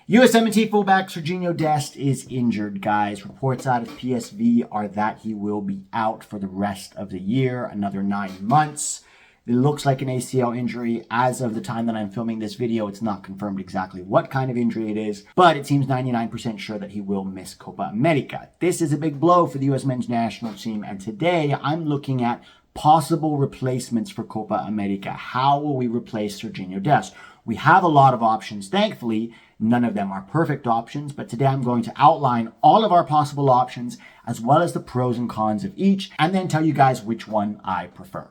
USMNT fullback Sergino Dest is injured, guys. Reports out of PSV are that he will be out for the rest of the year, another 9 months. It looks like an ACL injury. As of the time that I'm filming this video, it's not confirmed exactly what kind of injury it is, but it seems 99% sure that he will miss Copa America. This is a big blow for the US men's national team, and today I'm looking at possible replacements for Copa America. How will we replace Sergino Dest? We have a lot of options, thankfully. None of them are perfect options, but today I'm going to outline all of our possible options as well as the pros and cons of each, and then tell you guys which one I prefer.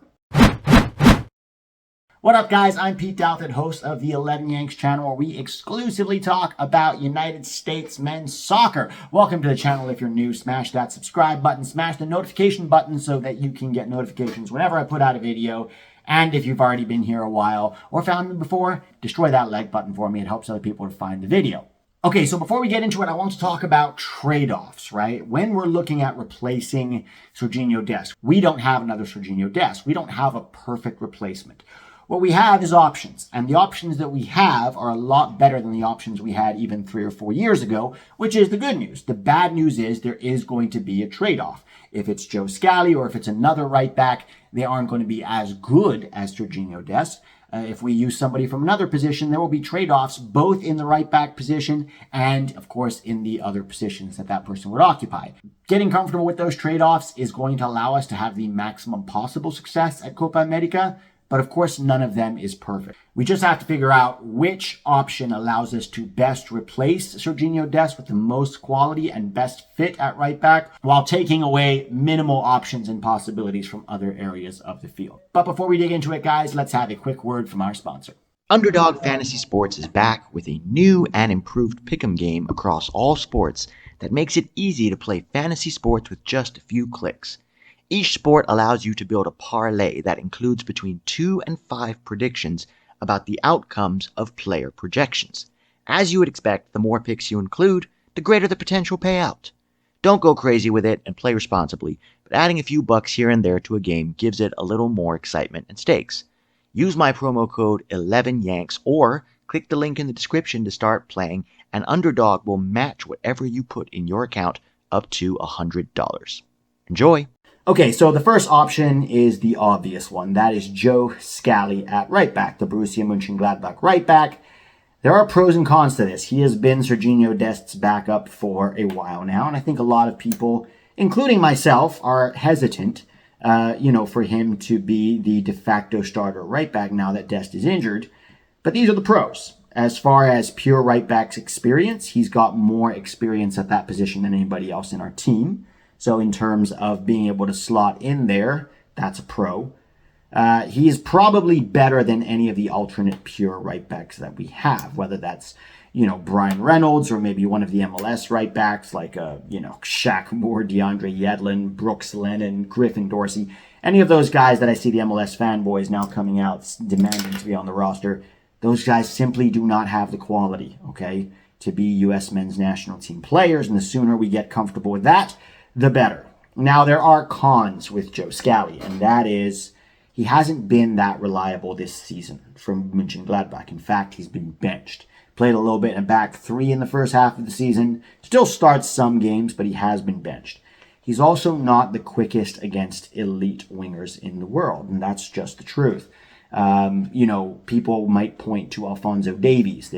What up, guys? I'm Pete Douthit, host of the 11 Yanks channel, where we exclusively talk about United States men's soccer. Welcome to the channel. If you're new, smash that subscribe button, smash the notification button so that you can get notifications whenever I put out a video. And if you've already been here a while or found me before, destroy that like button for me. It helps other people to find the video. Okay, so before we get into it, I want to talk about trade-offs, right? When we're looking at replacing Sergino Dest, we don't have another Sergino Dest. We don't have a perfect replacement. What we have is options, and the options that we have are a lot better than the options we had even 3 or 4 years ago, which is the good news. The bad news is there is going to be a trade-off. If it's Joe Scally or if it's another right back, they aren't going to be as good as Sergino Dest. If we use somebody from another position, there will be trade-offs both in the right back position and, of course, in the other positions that person would occupy. Getting comfortable with those trade-offs is going to allow us to have the maximum possible success at Copa America. But of course, none of them is perfect. We just have to figure out which option allows us to best replace Sergino Dest with the most quality and best fit at right back, while taking away minimal options and possibilities from other areas of the field. But before we dig into it, guys, let's have a quick word from our sponsor. Underdog Fantasy Sports is back with a new and improved pick'em game across all sports that makes it easy to play fantasy sports with just a few clicks. Each sport allows you to build a parlay that includes between 2 and 5 predictions about the outcomes of player projections. As you would expect, the more picks you include, the greater the potential payout. Don't go crazy with it and play responsibly, but adding a few bucks here and there to a game gives it a little more excitement and stakes. Use my promo code 11YANKS or click the link in the description to start playing, and Underdog will match whatever you put in your account up to $100. Enjoy! Okay, so the first option is the obvious one. That is Joe Scally at right back, the Borussia Mönchengladbach right back. There are pros and cons to this. He has been Sergino Dest's backup for a while now, and I think a lot of people, including myself, are hesitant, for him to be the de facto starter right back now that Dest is injured. But these are the pros. As far as pure right back's experience, he's got more experience at that position than anybody else in our team. So in terms of being able to slot in there, that's a pro. He is probably better than any of the alternate pure right backs that we have, whether that's, Bryan Reynolds or maybe one of the MLS right backs like, Shaq Moore, DeAndre Yedlin, Brooks Lennon, Griffin Dorsey. Any of those guys that I see the MLS fanboys now coming out demanding to be on the roster, those guys simply do not have the quality, okay, to be U.S. men's national team players. And the sooner we get comfortable with that, the better. Now, there are cons with Joe Scally, and that is he hasn't been that reliable this season from Mönchengladbach. In fact, he's been benched. Played a little bit in a back three in the first half of the season. Still starts some games, but he has been benched. He's also not the quickest against elite wingers in the world, and that's just the truth. People might point to Alphonso Davies.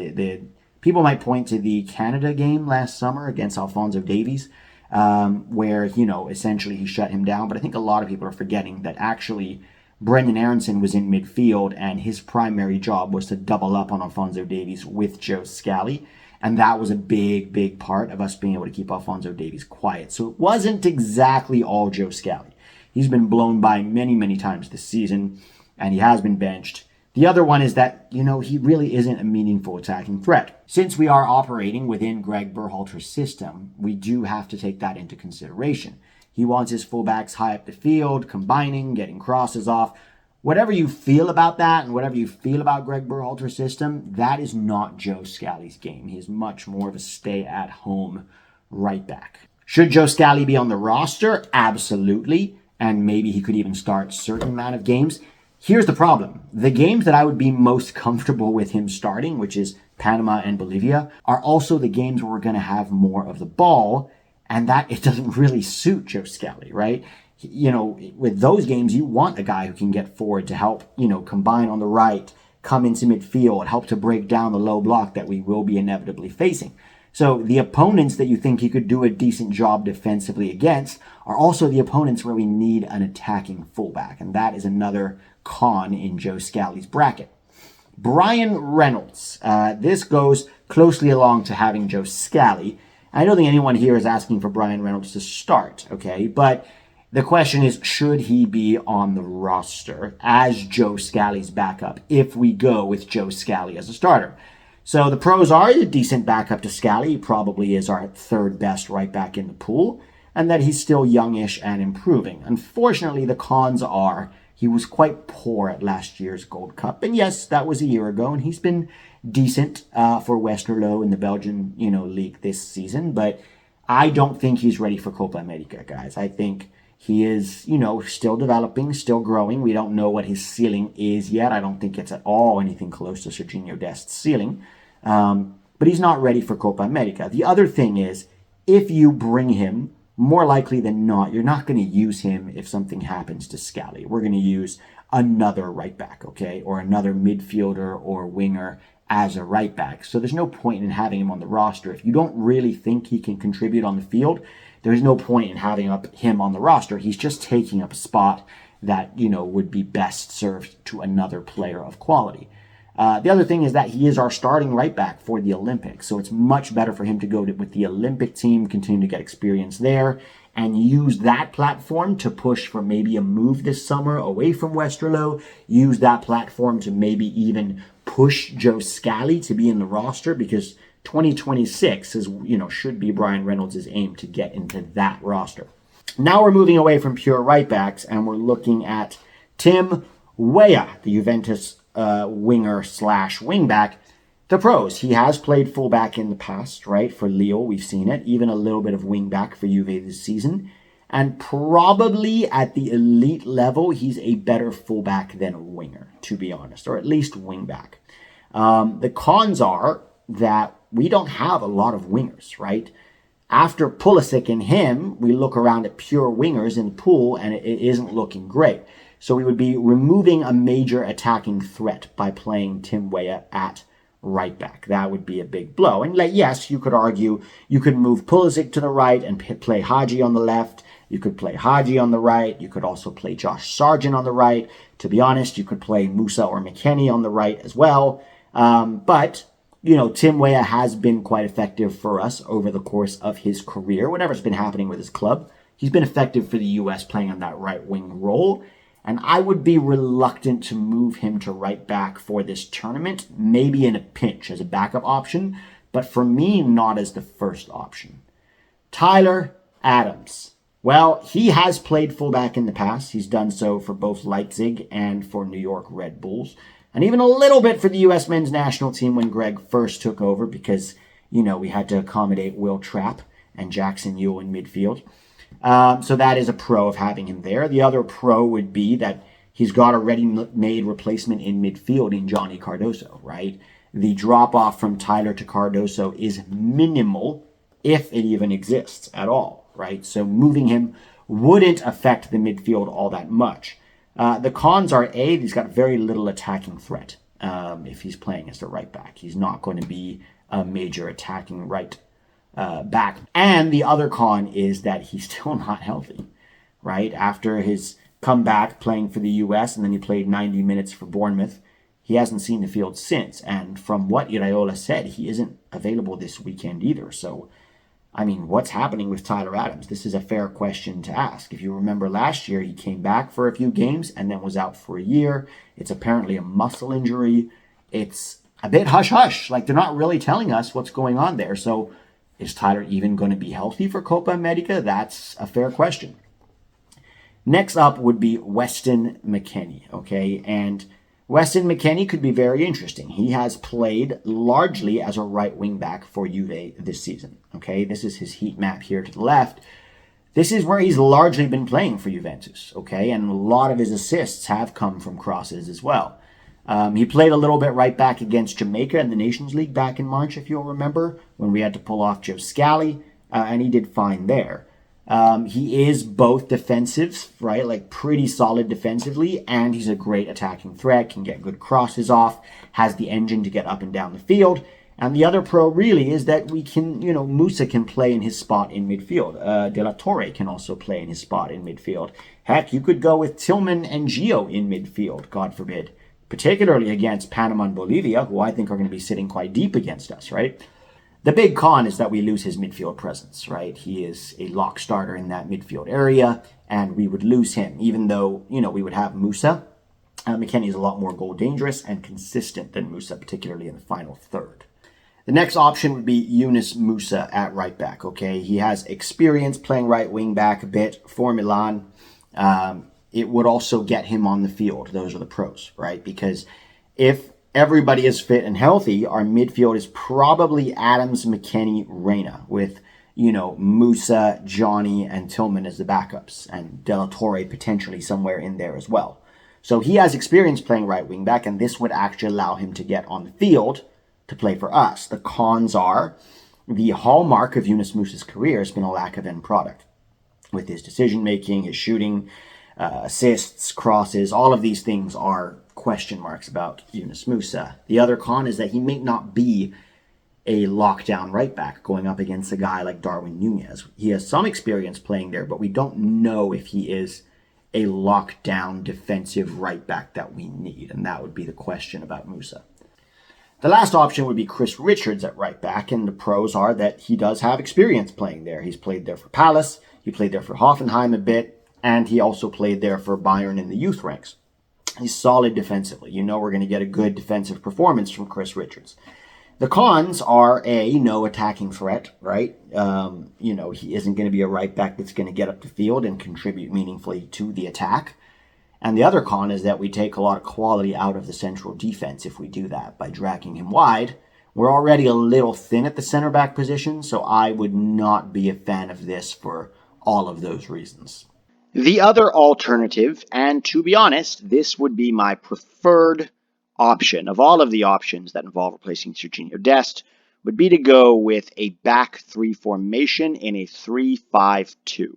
People might point to the Canada game last summer against Alphonso Davies, where, essentially he shut him down. But I think a lot of people are forgetting that actually Brendan Aronson was in midfield and his primary job was to double up on Alphonso Davies with Joe Scally. And that was a big, big part of us being able to keep Alphonso Davies quiet. So it wasn't exactly all Joe Scally. He's been blown by many, many times this season, and he has been benched. The other one is that, he really isn't a meaningful attacking threat. Since we are operating within Gregg Berhalter's system, we do have to take that into consideration. He wants his fullbacks high up the field, combining, getting crosses off. Whatever you feel about that and whatever you feel about Gregg Berhalter's system, that is not Joe Scally's game. He is much more of a stay-at-home right back. Should Joe Scally be on the roster? Absolutely. And maybe he could even start a certain amount of games. Here's the problem. The games that I would be most comfortable with him starting, which is Panama and Bolivia, are also the games where we're going to have more of the ball, and that it doesn't really suit Joe Scally, right? With those games, you want a guy who can get forward to help, combine on the right, come into midfield, help to break down the low block that we will be inevitably facing. So the opponents that you think he could do a decent job defensively against are also the opponents where we need an attacking fullback, and that is another con in Joe Scally's bracket. Bryan Reynolds. This goes closely along to having Joe Scally. I don't think anyone here is asking for Bryan Reynolds to start, okay? But the question is, should he be on the roster as Joe Scally's backup if we go with Joe Scally as a starter? So the pros are a decent backup to Scally. He probably is our third best right back in the pool, and that he's still youngish and improving. Unfortunately, the cons are he was quite poor at last year's Gold Cup. And yes, that was a year ago, and he's been decent for Westerlo in the Belgian, league this season. But I don't think he's ready for Copa America, guys. I think he is, still developing, still growing. We don't know what his ceiling is yet. I don't think it's at all anything close to Sergino Dest's ceiling. But he's not ready for Copa America. The other thing is, if you bring him, more likely than not, you're not going to use him if something happens to Scally. We're going to use another right back, okay, or another midfielder or winger as a right back. So there's no point in having him on the roster. If you don't really think he can contribute on the field, there's no point in having him on the roster. He's just taking up a spot that, would be best served to another player of quality. The other thing is that he is our starting right back for the Olympics. So it's much better for him to go with the Olympic team, continue to get experience there, and use that platform to push for maybe a move this summer away from Westerlo. Use that platform to maybe even push Joe Scally to be in the roster, because 2026 is, should be Bryan Reynolds' aim to get into that roster. Now we're moving away from pure right backs, and we're looking at Tim Weah, the Juventus winger / wingback. The pros: he has played fullback in the past, right? For Lille, we've seen it. Even a little bit of wingback for Juve this season. And probably at the elite level, he's a better fullback than a winger, to be honest, or at least wingback. The cons are that we don't have a lot of wingers, right? After Pulisic and him, we look around at pure wingers in the pool, and it isn't looking great. So we would be removing a major attacking threat by playing Tim Weah at right back. That would be a big blow. And yes, you could argue you could move Pulisic to the right and play Hadji on the left. You could play Hadji on the right. You could also play Josh Sargent on the right. To be honest, you could play Musah or McKennie on the right as well. But Tim Weah has been quite effective for us over the course of his career. Whatever's been happening with his club, he's been effective for the U.S. playing on that right wing role. And I would be reluctant to move him to right back for this tournament, maybe in a pinch as a backup option, but for me, not as the first option. Tyler Adams. Well, he has played fullback in the past. He's done so for both Leipzig and for New York Red Bulls, and even a little bit for the U.S. men's national team when Gregg first took over, because, we had to accommodate Will Trapp and Jackson Ewell in midfield. So that is a pro of having him there. The other pro would be that he's got a ready-made replacement in midfield in Johnny Cardoso, right? The drop-off from Tyler to Cardoso is minimal, if it even exists at all, right? So moving him wouldn't affect the midfield all that much. The cons are, he's got very little attacking threat if he's playing as the right back. He's not going to be a major attacking right back. And the other con is that he's still not healthy, right? After his comeback playing for the U.S. and then he played 90 minutes for Bournemouth, he hasn't seen the field since. And from what Iraola said, he isn't available this weekend either. So, what's happening with Tyler Adams? This is a fair question to ask. If you remember last year, he came back for a few games and then was out for a year. It's apparently a muscle injury. It's a bit hush-hush. They're not really telling us what's going on there. So, is Tyler even going to be healthy for Copa America? That's a fair question. Next up would be Weston McKennie, okay? And Weston McKennie could be very interesting. He has played largely as a right wing back for Juve this season, okay? This is his heat map here to the left. This is where he's largely been playing for Juventus, okay? And a lot of his assists have come from crosses as well. He played a little bit right back against Jamaica in the Nations League back in March, if you'll remember, when we had to pull off Joe Scally, and he did fine there. He is both defensive, right? Like pretty solid defensively, and he's a great attacking threat, can get good crosses off, has the engine to get up and down the field. And the other pro really is that we can, Musah can play in his spot in midfield. De La Torre can also play in his spot in midfield. Heck, you could go with Tillman and Gio in midfield, God forbid. Particularly against Panama and Bolivia, who I think are going to be sitting quite deep against us, right? The big con is that we lose his midfield presence, right? He is a lock starter in that midfield area, and we would lose him, even though, we would have Musah. McKennie is a lot more goal dangerous and consistent than Musah, particularly in the final third. The next option would be Yunus Musah at right back, okay? He has experience playing right wing back a bit for Milan. It would also get him on the field. Those are the pros, right? Because if everybody is fit and healthy, our midfield is probably Adams, McKennie, Reina, with, Musah, Johnny, and Tillman as the backups, and De La Torre potentially somewhere in there as well. So he has experience playing right wing back, and this would actually allow him to get on the field to play for us. The cons are the hallmark of Yunus Musah's career has been a lack of end product. With his decision making, his shooting, assists, crosses, all of these things are question marks about Yunus Musah. The other con is that he may not be a lockdown right back going up against a guy like Darwin Nunez. He has some experience playing there, but we don't know if he is a lockdown defensive right back that we need, and that would be the question about Musah. The last option would be Chris Richards at right back, and the pros are that he does have experience playing there. He's played there for Palace, he played there for Hoffenheim a bit, and he also played there for Bayern in the youth ranks. He's solid defensively. We're going to get a good defensive performance from Chris Richards. The cons are no attacking threat, right? He isn't going to be a right back that's going to get up the field and contribute meaningfully to the attack. And the other con is that we take a lot of quality out of the central defense if we do that by dragging him wide. We're already a little thin at the center back position, so I would not be a fan of this for all of those reasons. The other alternative, and to be honest, this would be my preferred option of all of the options that involve replacing Sergino Dest, would be to go with a back three formation in a 3-5-2.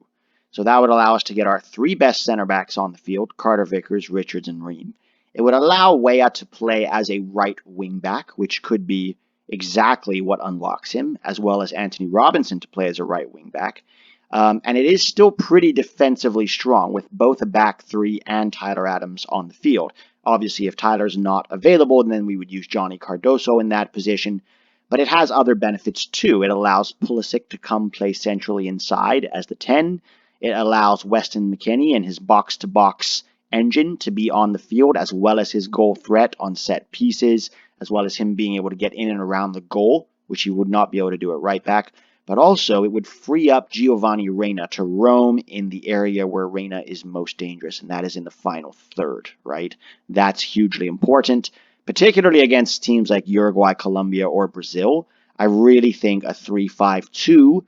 So that would allow us to get our three best center backs on the field, Carter Vickers, Richards, and Ream. It would allow Weah to play as a right wing back, which could be exactly what unlocks him, as well as Anthony Robinson to play as a right wing back. And it is still pretty defensively strong with both a back three and Tyler Adams on the field. Obviously, if Tyler's not available, then we would use Johnny Cardoso in that position. But it has other benefits too. It allows Pulisic to come play centrally inside as the 10. It allows Weston McKennie and his box-to-box engine to be on the field, as well as his goal threat on set pieces, as well as him being able to get in and around the goal, which he would not be able to do at right back. But also, it would free up Giovanni Reina to roam in the area where Reina is most dangerous, and that is in the final third, right? That's hugely important, particularly against teams like Uruguay, Colombia, or Brazil. I really think a 3-5-2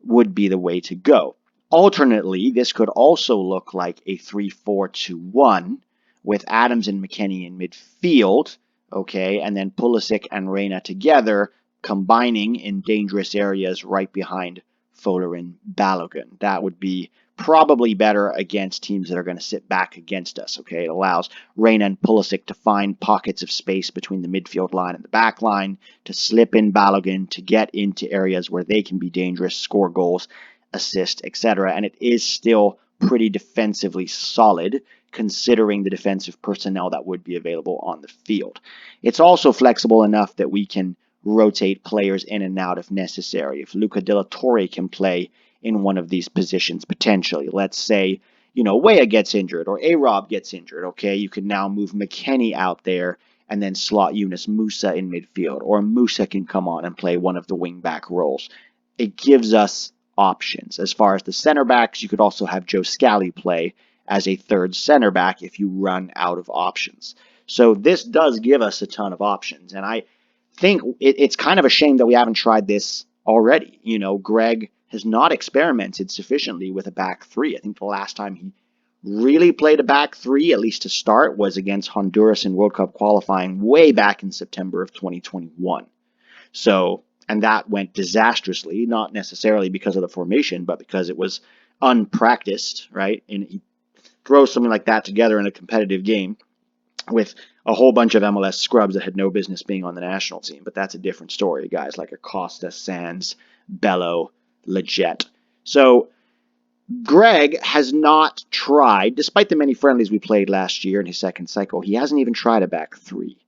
would be the way to go. Alternately, this could also look like a 3-4-2-1 with Adams and McKennie in midfield, okay, and then Pulisic and Reina together combining in dangerous areas right behind Fowler and Balogun. That would be probably better against teams that are going to sit back against us, okay? It allows Reina and Pulisic to find pockets of space between the midfield line and the back line, to slip in Balogun, to get into areas where they can be dangerous, score goals, assist, etc. And it is still pretty defensively solid considering the defensive personnel that would be available on the field. It's also flexible enough that we can rotate players in and out if necessary. If Luca De La Torre can play in one of these positions potentially, let's say, Weah gets injured or A-Rob gets injured, okay, you can now move McKennie out there and then slot Yunus Musah in midfield, or Musah can come on and play one of the wing-back roles. It gives us options. As far as the center backs, you could also have Joe Scally play as a third center back if you run out of options. So this does give us a ton of options, and I think it's kind of a shame that we haven't tried this already. Gregg has not experimented sufficiently with a back three. I think the last time he really played a back three, at least to start, was against Honduras in World Cup qualifying way back in September of 2021. So, and that went disastrously, not necessarily because of the formation, but because it was unpracticed, right? And he throws something like that together in a competitive game with a whole bunch of MLS scrubs that had no business being on the national team. But that's a different story. Guys like Acosta, Sands, Bello, Leggett. So Gregg has not tried, despite the many friendlies we played last year in his second cycle, he hasn't even tried a back three.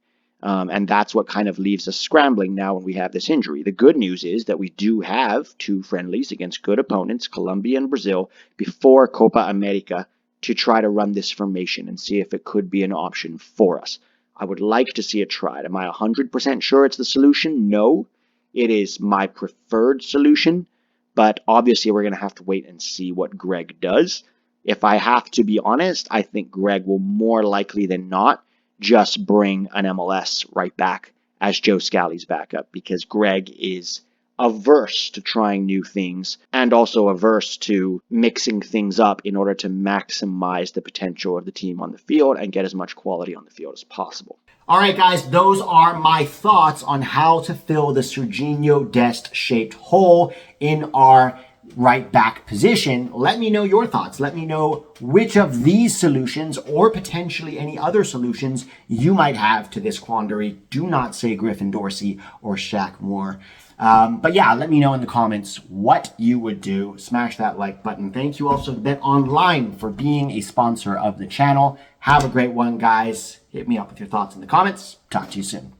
And that's what kind of leaves us scrambling now when we have this injury. The good news is that we do have 2 friendlies against good opponents, Colombia and Brazil, before Copa America to try to run this formation and see if it could be an option for us. I would like to see it tried. Am I 100% sure it's the solution? No. It is my preferred solution, but obviously we're going to have to wait and see what Gregg does. If I have to be honest, I think Gregg will more likely than not just bring an MLS right back as Joe Scally's backup, because Gregg is averse to trying new things and also averse to mixing things up in order to maximize the potential of the team on the field and get as much quality on the field as possible. All right, guys, those are my thoughts on how to fill the Sergino Dest shaped hole in our right back position. Let me know your thoughts. Let me know which of these solutions or potentially any other solutions you might have to this quandary. Do not say Griffin Dorsey or Shaq Moore. But yeah, let me know in the comments what you would do. Smash that like button. Thank you also to Bet Online for being a sponsor of the channel. Have a great one, guys. Hit me up with your thoughts in the comments. Talk to you soon.